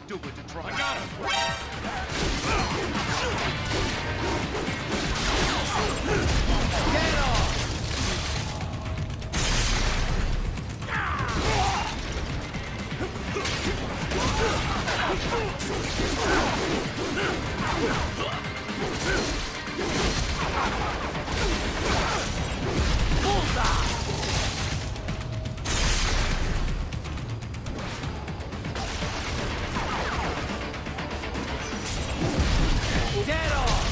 stupid to try. I got him! Get off! Bullseye! Get off!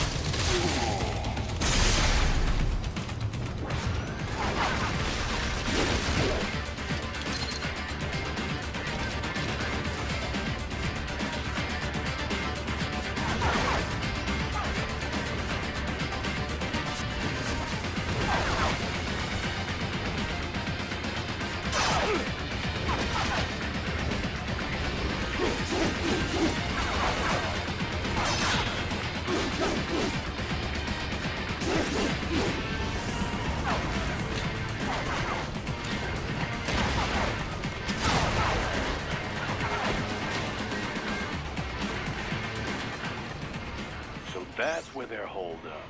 That's where they're holed up.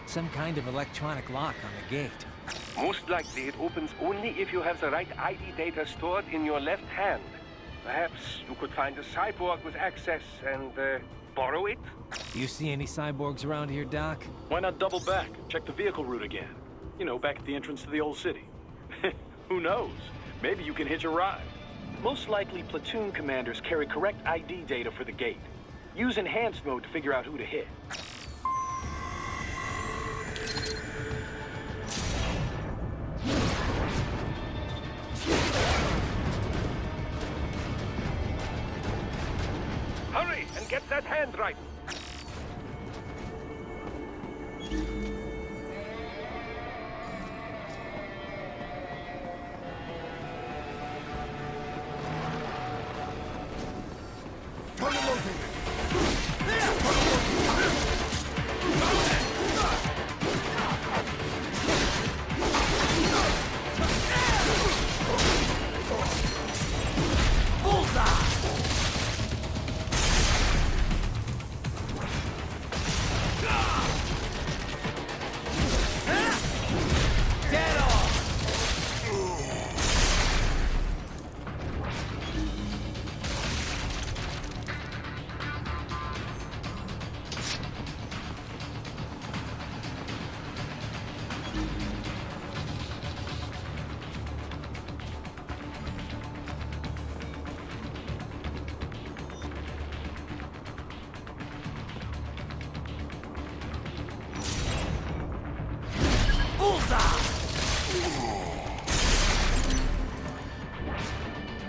Some kind of electronic lock on the gate. Most likely it opens only if you have the right ID data stored in your left hand. Perhaps you could find a cyborg with access and borrow it? You see any cyborgs around here, Doc? Why not double back? Check the vehicle route again. You know, back at the entrance to the old city. Who knows? Maybe you can hitch a ride. Most likely, platoon commanders carry correct ID data for the gate. Use enhanced mode to figure out who to hit. Hurry and and get that hand right.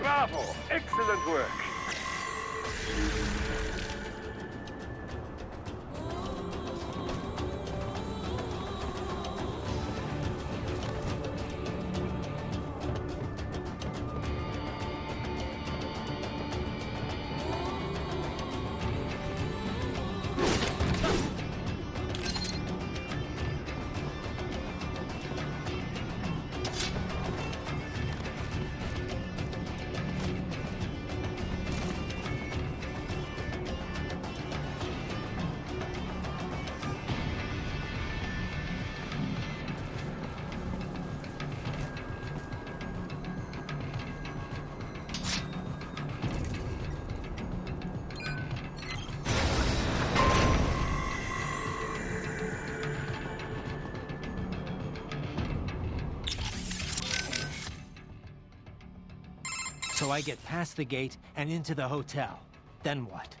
Bravo! Excellent work. So I get past the gate and into the hotel. Then what?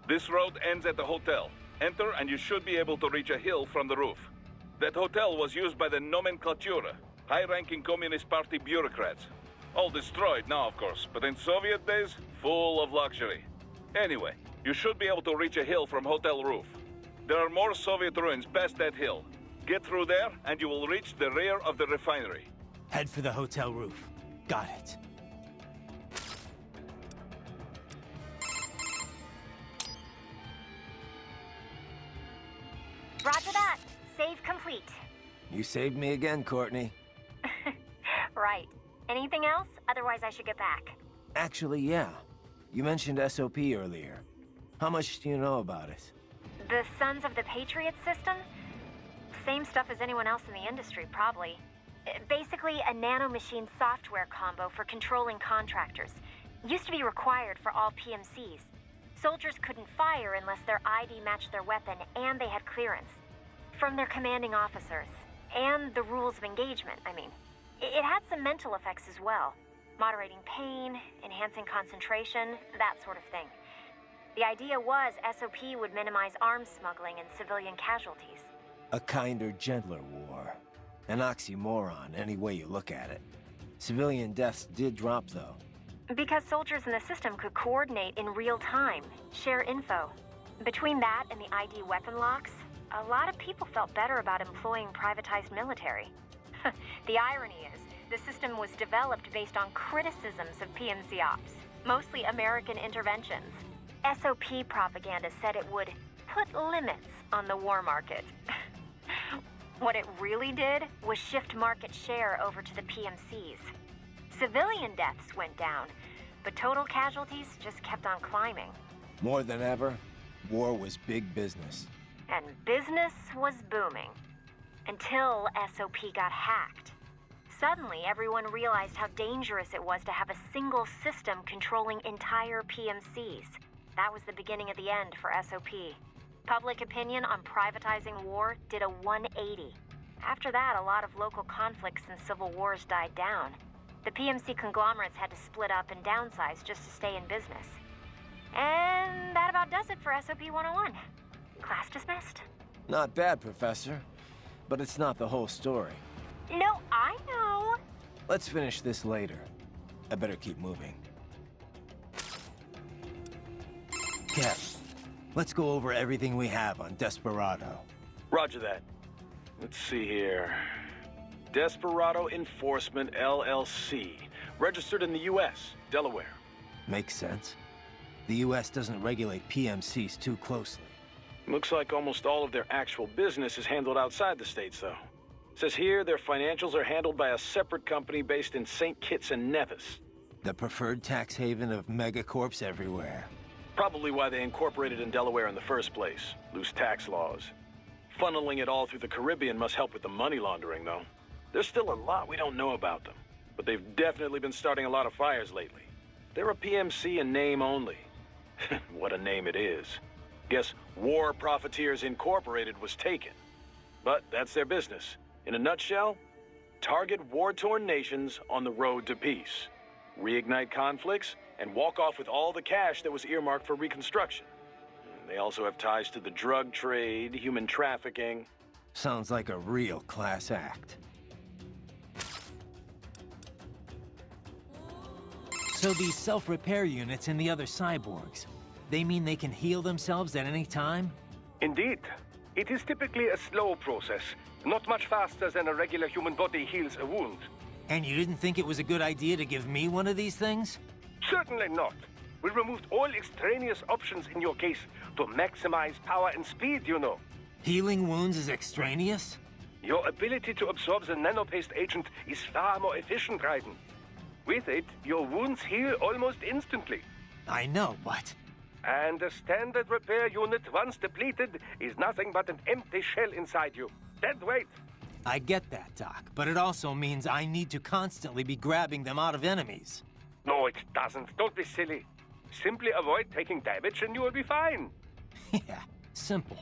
This road ends at the hotel. Enter and you should be able to reach a hill from the roof. That hotel was used by the Nomenklatura, high-ranking Communist Party bureaucrats. All destroyed now, of course, but in Soviet days, full of luxury. Anyway, you should be able to reach a hill from hotel roof. There are more Soviet ruins past that hill. Get through there and you will reach the rear of the refinery. Head for the hotel roof. Got it. Roger that. Save complete. You saved me again, Courtney. Right. Anything else? Otherwise I should get back. Actually, yeah. You mentioned SOP earlier. How much do you know about it? The Sons of the Patriot system? Same stuff as anyone else in the industry, probably. Basically, a nanomachine software combo for controlling contractors. Used to be required for all PMCs. Soldiers couldn't fire unless their ID matched their weapon and they had clearance. From their commanding officers. And the rules of engagement, I mean. It had some mental effects as well. Moderating pain, enhancing concentration, that sort of thing. The idea was SOP would minimize arms smuggling and civilian casualties. A kinder, gentler war. An oxymoron, any way you look at it. Civilian deaths did drop, though. Because soldiers in the system could coordinate in real time, share info. Between that and the ID weapon locks, a lot of people felt better about employing privatized military. The irony is, the system was developed based on criticisms of PMC ops, mostly American interventions. SOP propaganda said it would put limits on the war market. What it really did was shift market share over to the PMCs. Civilian deaths went down, but total casualties just kept on climbing. More than ever, war was big business. And business was booming. Until SOP got hacked. Suddenly, everyone realized how dangerous it was to have a single system controlling entire PMCs. That was the beginning of the end for SOP. Public opinion on privatizing war did a 180. After that, a lot of local conflicts and civil wars died down. The PMC conglomerates had to split up and downsize just to stay in business. And that about does it for SOP 101. Class dismissed. Not bad, Professor. But it's not the whole story. No, I know. Let's finish this later. I better keep moving. Kev, Let's go over everything we have on Desperado. Roger that. Let's see here. Desperado Enforcement, LLC. Registered in the U.S., Delaware. Makes sense. The U.S. doesn't regulate PMCs too closely. Looks like almost all of their actual business is handled outside the States, though. Says here their financials are handled by a separate company based in St. Kitts and Nevis. The preferred tax haven of megacorps everywhere. Probably why they incorporated in Delaware in the first place. Loose tax laws. Funneling it all through the Caribbean must help with the money laundering, though. There's still a lot we don't know about them. But they've definitely been starting a lot of fires lately. They're a PMC in name only. What a name it is. Guess War Profiteers Incorporated was taken. But that's their business. In a nutshell, target war-torn nations on the road to peace. Reignite conflicts, and walk off with all the cash that was earmarked for reconstruction. They also have ties to the drug trade, human trafficking. Sounds like a real class act. So these self-repair units and the other cyborgs, they mean they can heal themselves at any time? Indeed. It is typically a slow process, not much faster than a regular human body heals a wound. And you didn't think it was a good idea to give me one of these things? Certainly not. We removed all extraneous options in your case to maximize power and speed, you know. Healing wounds is extraneous? Your ability to absorb the nanopaste agent is far more efficient, Raiden. With it, your wounds heal almost instantly. I know, but... And a standard repair unit, once depleted, is nothing but an empty shell inside you. Dead weight. I get that, Doc, but it also means I need to constantly be grabbing them out of enemies. No, it doesn't. Don't be silly. Simply avoid taking damage and you will be fine. Yeah, simple.